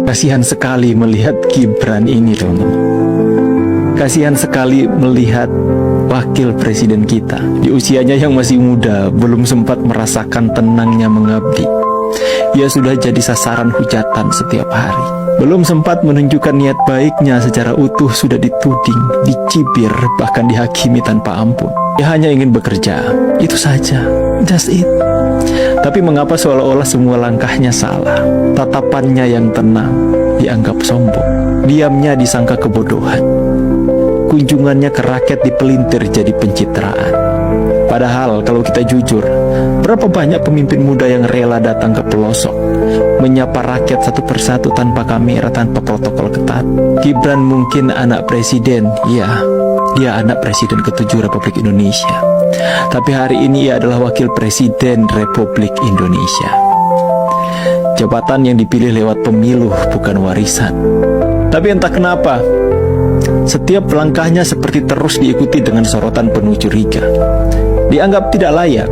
Kasihan sekali melihat Gibran ini, teman-teman. Kasihan sekali melihat wakil presiden kita di usianya yang masih muda, belum sempat merasakan tenangnya mengabdi. Ia sudah jadi sasaran hujatan setiap hari. Belum sempat menunjukkan niat baiknya secara utuh, sudah dituding, dicibir, bahkan dihakimi tanpa ampun. Ia hanya ingin bekerja, itu saja, just it. Tapi mengapa seolah-olah semua langkahnya salah? Tatapannya yang tenang dianggap sombong, diamnya disangka kebodohan, kunjungannya ke rakyat dipelintir jadi pencitraan. Padahal kalau kita jujur, berapa banyak pemimpin muda yang rela datang ke pelosok, menyapa rakyat satu persatu tanpa kamera, tanpa protokol ketat. Gibran mungkin anak presiden, ya, dia anak presiden ke-7 Republik Indonesia. Tapi hari ini ia adalah wakil presiden Republik Indonesia. Jabatan yang dipilih lewat pemilu, bukan warisan. Tapi entah kenapa, setiap langkahnya seperti terus diikuti dengan sorotan penuh curiga. Dianggap tidak layak,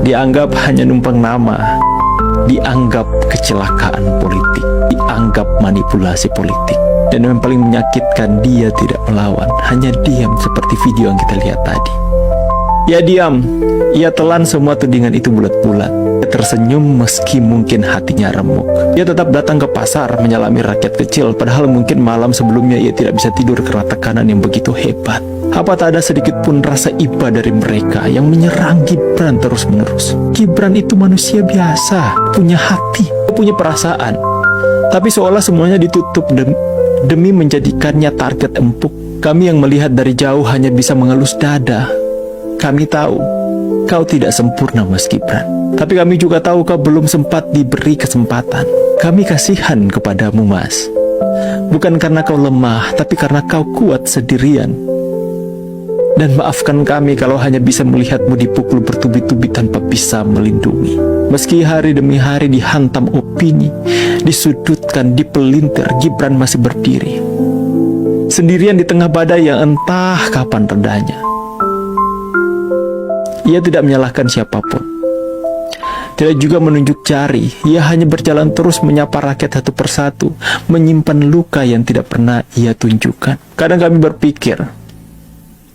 dianggap hanya numpang nama, dianggap kecelakaan politik, dianggap manipulasi politik. Dan yang paling menyakitkan, dia tidak melawan, hanya diam seperti video yang kita lihat tadi. Ia diam, ia telan semua tudingan itu bulat-bulat. Ia tersenyum meski mungkin hatinya remuk. Ia tetap datang ke pasar menyalami rakyat kecil, padahal mungkin malam sebelumnya ia tidak bisa tidur karena tekanan yang begitu hebat. Apa tak ada sedikit pun rasa iba dari mereka yang menyerang Gibran terus-menerus? Gibran itu manusia biasa, punya hati, punya perasaan. Tapi seolah semuanya ditutup demi menjadikannya target empuk. Kami yang melihat dari jauh hanya bisa mengelus dada. Kami tahu kau tidak sempurna, Mas Gibran. Tapi kami juga tahu kau belum sempat diberi kesempatan. Kami kasihan kepadamu, Mas. Bukan karena kau lemah, tapi karena kau kuat sendirian. Dan maafkan kami kalau hanya bisa melihatmu dipukul bertubi-tubi tanpa bisa melindungi. Meski hari demi hari dihantam opini, disudutkan, dipelintir, Gibran masih berdiri. Sendirian di tengah badai yang entah kapan redanya. Ia tidak menyalahkan siapapun, tidak juga menunjuk jari. Ia hanya berjalan terus menyapa rakyat satu persatu, menyimpan luka yang tidak pernah ia tunjukkan. Kadang kami berpikir,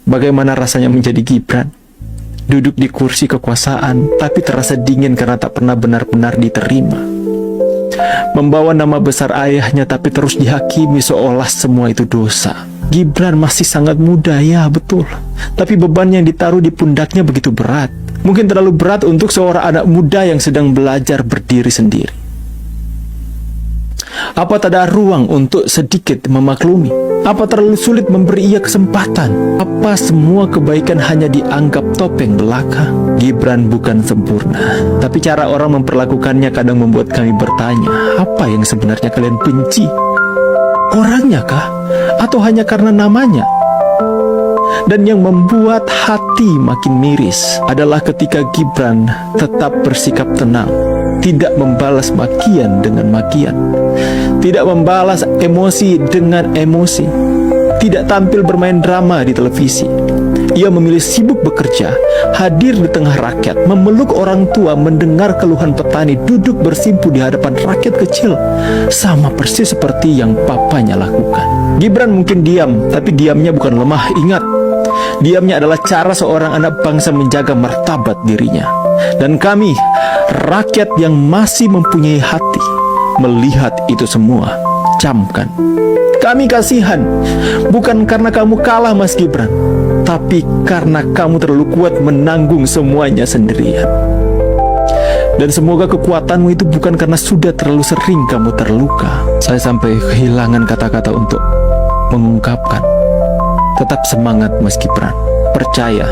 bagaimana rasanya menjadi Gibran, duduk di kursi kekuasaan, tapi terasa dingin karena tak pernah benar-benar diterima. Membawa nama besar ayahnya, tapi terus dihakimi seolah semua itu dosa. Gibran masih sangat muda, ya betul. Tapi beban yang ditaruh di pundaknya begitu berat. Mungkin terlalu berat untuk seorang anak muda yang sedang belajar berdiri sendiri. Apa tak ada ruang untuk sedikit memaklumi? Apa terlalu sulit memberi ia kesempatan? Apa semua kebaikan hanya dianggap topeng belaka? Gibran bukan sempurna, tapi cara orang memperlakukannya kadang membuat kami bertanya, apa yang sebenarnya kalian benci? Orangnya kah? Atau hanya karena namanya? Dan yang membuat hati makin miris adalah ketika Gibran tetap bersikap tenang, tidak membalas makian dengan makian, tidak membalas emosi dengan emosi, tidak tampil bermain drama di televisi. Ia memilih sibuk bekerja, hadir di tengah rakyat, memeluk orang tua, mendengar keluhan petani, duduk bersimpu di hadapan rakyat kecil, sama persis seperti yang papanya lakukan. Gibran mungkin diam, tapi diamnya bukan lemah. Ingat, diamnya adalah cara seorang anak bangsa menjaga martabat dirinya. Dan kami, rakyat yang masih mempunyai hati, melihat itu semua, camkan. Kami kasihan, bukan karena kamu kalah, Mas Gibran, tapi karena kamu terlalu kuat menanggung semuanya sendirian. Dan semoga kekuatanmu itu bukan karena sudah terlalu sering kamu terluka. Saya sampai kehilangan kata-kata untuk mengungkapkan. Tetap semangat, Mas Gibran. Percaya,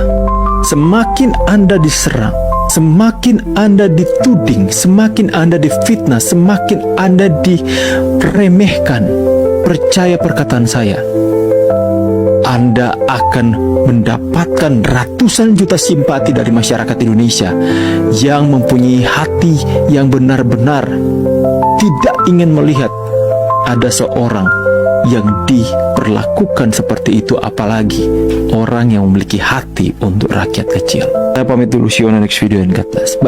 semakin Anda diserang, semakin Anda dituding, semakin Anda difitnah, semakin Anda diremehkan, percaya perkataan saya, Anda akan mendapatkan ratusan juta simpati dari masyarakat Indonesia yang mempunyai hati yang benar-benar tidak ingin melihat ada seorang yang diperlakukan seperti itu, apalagi orang yang memiliki hati untuk rakyat kecil. Saya pamit dulu, see you on the next video, and God bless. Bye.